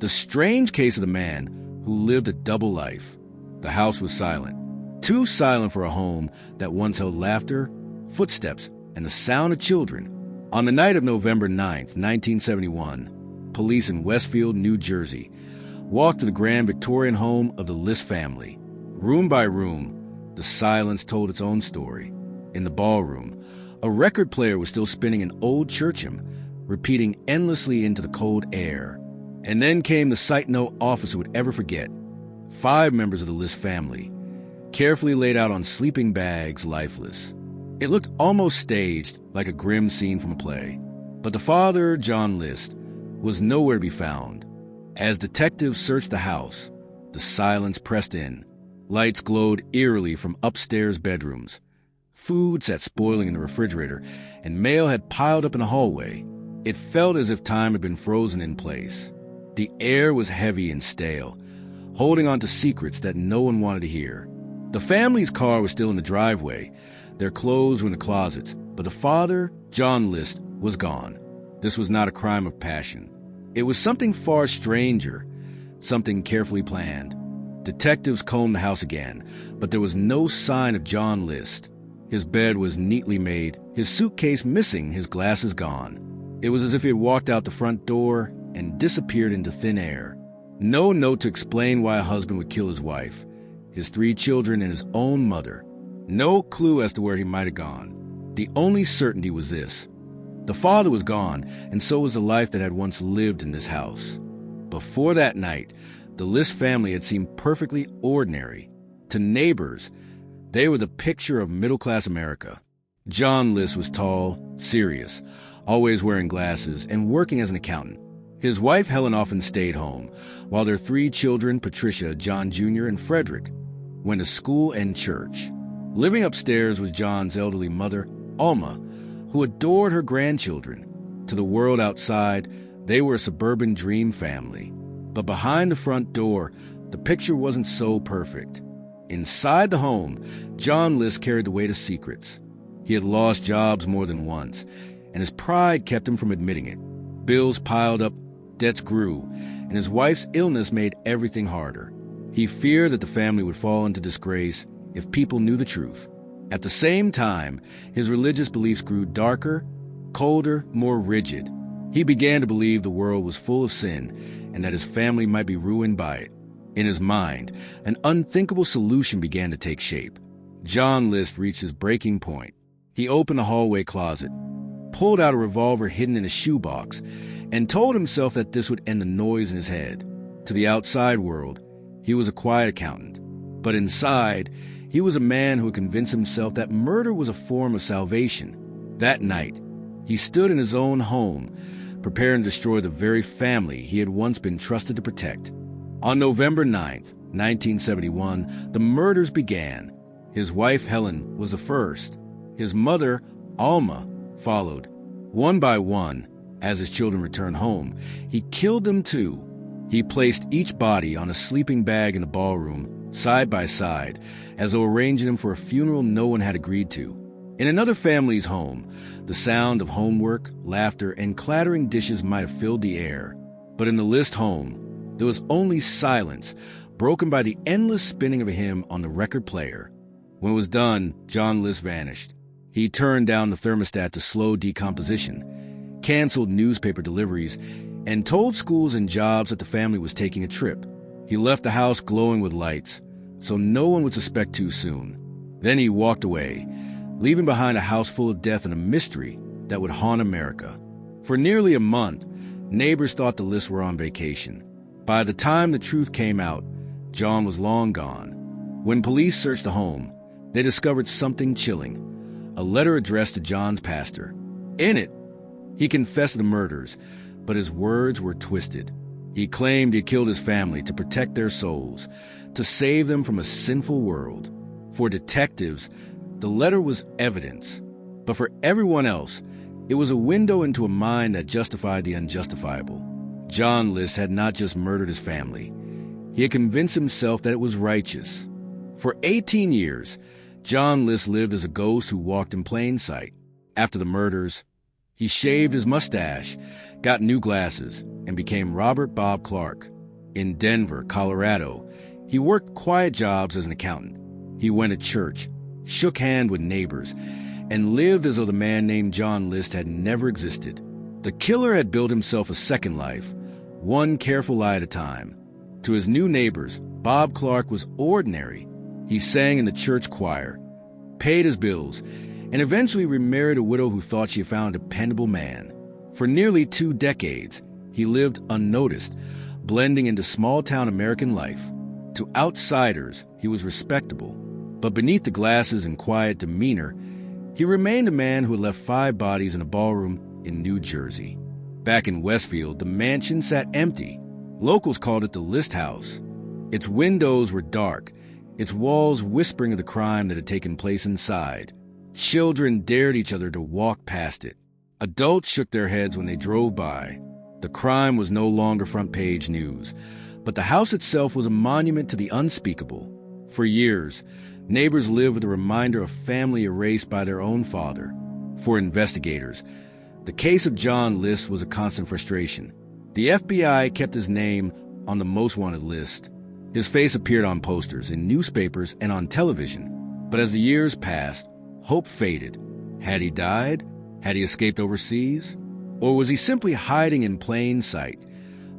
The strange case of the man who lived a double life. The house was silent. Too silent for a home that once held laughter, footsteps, and the sound of children. On the night of November 9th, 1971, police in Westfield, New Jersey, walked to the grand Victorian home of the List family. Room by room, the silence told its own story. In the ballroom, a record player was still spinning an old church hymn, repeating endlessly into the cold air. And then came the sight no officer would ever forget. 5 members of the List family, carefully laid out on sleeping bags, lifeless. It looked almost staged, like a grim scene from a play. But the father, John List, was nowhere to be found. As detectives searched the house, the silence pressed in. Lights glowed eerily from upstairs bedrooms. Food sat spoiling in the refrigerator, and mail had piled up in the hallway. It felt as if time had been frozen in place. The air was heavy and stale, holding on to secrets that no one wanted to hear. The family's car was still in the driveway. Their clothes were in the closets, but the father, John List, was gone. This was not a crime of passion. It was something far stranger, something carefully planned. Detectives combed the house again, but there was no sign of John List. His bed was neatly made, his suitcase missing, his glasses gone. It was as if he had walked out the front door and disappeared into thin air. No note to explain why a husband would kill his wife, his 3 children, and his own mother. No clue as to where he might have gone. The only certainty was this. The father was gone, and so was the life that had once lived in this house. Before that night, the List family had seemed perfectly ordinary. To neighbors, they were the picture of middle-class America. John List was tall, serious, always wearing glasses, and working as an accountant. His wife, Helen, often stayed home, while their 3 children, Patricia, John Jr., and Frederick, went to school and church. Living upstairs was John's elderly mother, Alma, who adored her grandchildren. To the world outside, they were a suburban dream family. But behind the front door, the picture wasn't so perfect. Inside the home, John List carried the weight of secrets. He had lost jobs more than once, and his pride kept him from admitting it. Bills piled up, debts grew, and his wife's illness made everything harder. He feared that the family would fall into disgrace if people knew the truth. At the same time, his religious beliefs grew darker, colder, more rigid. He began to believe the world was full of sin and that his family might be ruined by it. In his mind, an unthinkable solution began to take shape. John List reached his breaking point. He opened the hallway closet, pulled out a revolver hidden in a shoebox, and told himself that this would end the noise in his head. To the outside world, he was a quiet accountant. But inside, he was a man who had convinced himself that murder was a form of salvation. That night, he stood in his own home, preparing to destroy the very family he had once been trusted to protect. On November 9th, 1971, the murders began. His wife, Helen, was the first. His mother, Alma, followed. One by one, as his children returned home, he killed them too. He placed each body on a sleeping bag in the ballroom, side by side, as though arranging them for a funeral no one had agreed to. In another family's home, the sound of homework, laughter, and clattering dishes might have filled the air. But in the List home, there was only silence, broken by the endless spinning of a hymn on the record player. When it was done, John List vanished. He turned down the thermostat to slow decomposition, canceled newspaper deliveries, and told schools and jobs that the family was taking a trip. He left the house glowing with lights, so no one would suspect too soon. Then he walked away, leaving behind a house full of death and a mystery that would haunt America. For nearly a month, neighbors thought the Lists were on vacation. By the time the truth came out, John was long gone. When police searched the home, they discovered something chilling, a letter addressed to John's pastor. In it, he confessed the murders, but his words were twisted. He claimed he killed his family to protect their souls, to save them from a sinful world. For detectives, the letter was evidence. But for everyone else, it was a window into a mind that justified the unjustifiable. John List had not just murdered his family. He had convinced himself that it was righteous. For 18 years, John List lived as a ghost who walked in plain sight. After the murders, he shaved his mustache, got new glasses, and became Robert Bob Clark. In Denver, Colorado, he worked quiet jobs as an accountant. He went to church, shook hands with neighbors, and lived as though the man named John List had never existed. The killer had built himself a second life, one careful lie at a time. To his new neighbors, Bob Clark was ordinary. He sang in the church choir, paid his bills, and eventually remarried a widow who thought she had found a dependable man. For nearly 2 decades, he lived unnoticed, blending into small-town American life. To outsiders, he was respectable, but beneath the glasses and quiet demeanor, he remained a man who had left 5 bodies in a ballroom in New Jersey. Back in Westfield, the mansion sat empty. Locals called it the List House. Its windows were dark, its walls whispering of the crime that had taken place inside. Children dared each other to walk past it. Adults shook their heads when they drove by. The crime was no longer front-page news, but the house itself was a monument to the unspeakable. For years, neighbors lived with a reminder of family erased by their own father. For investigators, the case of John List was a constant frustration. The FBI kept his name on the most wanted list. His face appeared on posters, in newspapers, and on television. But as the years passed, hope faded. Had he died? Had he escaped overseas? Or was he simply hiding in plain sight,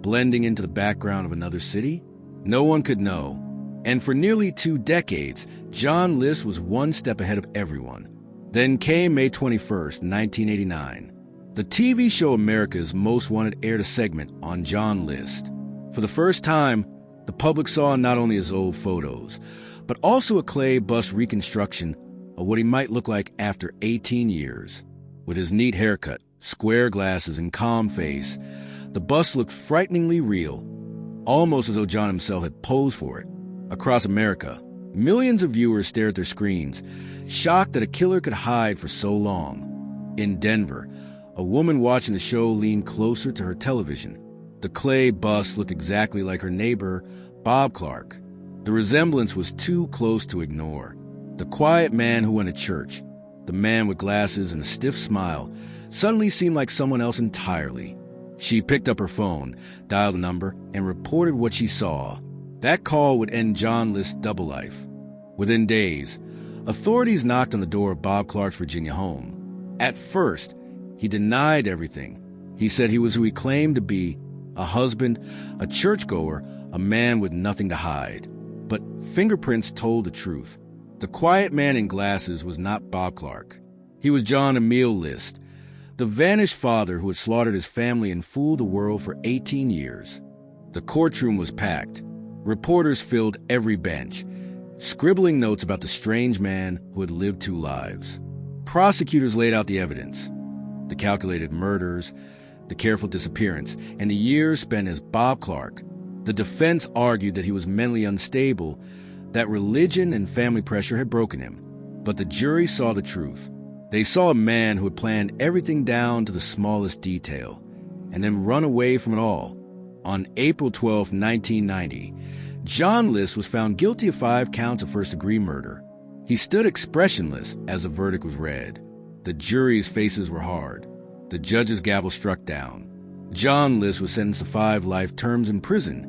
blending into the background of another city? No one could know. And for nearly 2 decades, John List was one step ahead of everyone. Then came May 21st, 1989. The TV show America's Most Wanted aired a segment on John List. For the first time, the public saw not only his old photos, but also a clay bust reconstruction of what he might look like after 18 years. With his neat haircut, square glasses, and calm face, the bust looked frighteningly real, almost as though John himself had posed for it. Across America, millions of viewers stared at their screens, shocked that a killer could hide for so long. In Denver, a woman watching the show leaned closer to her television. The clay bust looked exactly like her neighbor, Bob Clark. The resemblance was too close to ignore. The quiet man who went to church, the man with glasses and a stiff smile, suddenly seemed like someone else entirely. She picked up her phone, dialed the number, and reported what she saw. That call would end John List's double life. Within days, authorities knocked on the door of Bob Clark's Virginia home. At first, he denied everything. He said he was who he claimed to be, a husband, a churchgoer, a man with nothing to hide. But fingerprints told the truth. The quiet man in glasses was not Bob Clark. He was John Emil List, the vanished father who had slaughtered his family and fooled the world for 18 years. The courtroom was packed. Reporters filled every bench, scribbling notes about the strange man who had lived 2 lives. Prosecutors laid out the evidence: the calculated murders, the careful disappearance, and the years spent as Bob Clark. The defense argued that he was mentally unstable, that religion and family pressure had broken him. But the jury saw the truth. They saw a man who had planned everything down to the smallest detail, and then run away from it all. On April 12, 1990, John List was found guilty of 5 counts of first-degree murder. He stood expressionless as the verdict was read. The jury's faces were hard. The judge's gavel struck down. John List was sentenced to 5 life terms in prison,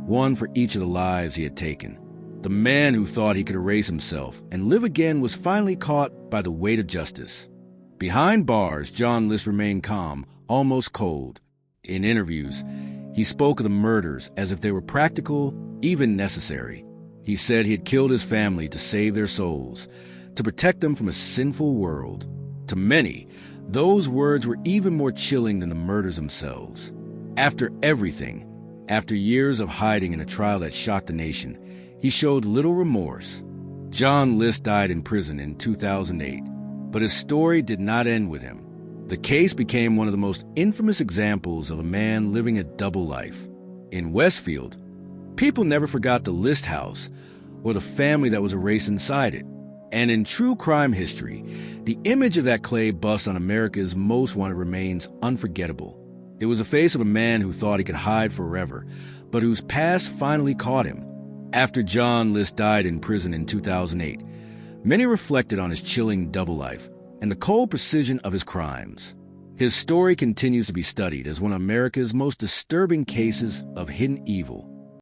1 for each of the lives he had taken. The man who thought he could erase himself and live again was finally caught by the weight of justice. Behind bars, John List remained calm, almost cold. In interviews, he spoke of the murders as if they were practical, even necessary. He said he had killed his family to save their souls, to protect them from a sinful world. To many, those words were even more chilling than the murders themselves. After everything, after years of hiding in a trial that shocked the nation, he showed little remorse. John List died in prison in 2008, but his story did not end with him. The case became one of the most infamous examples of a man living a double life. In Westfield, people never forgot the List house or the family that was erased inside it. And in true crime history, the image of that clay bust on America's Most Wanted remains unforgettable. It was the face of a man who thought he could hide forever, but whose past finally caught him. After John List died in prison in 2008, many reflected on his chilling double life and the cold precision of his crimes. His story continues to be studied as one of America's most disturbing cases of hidden evil.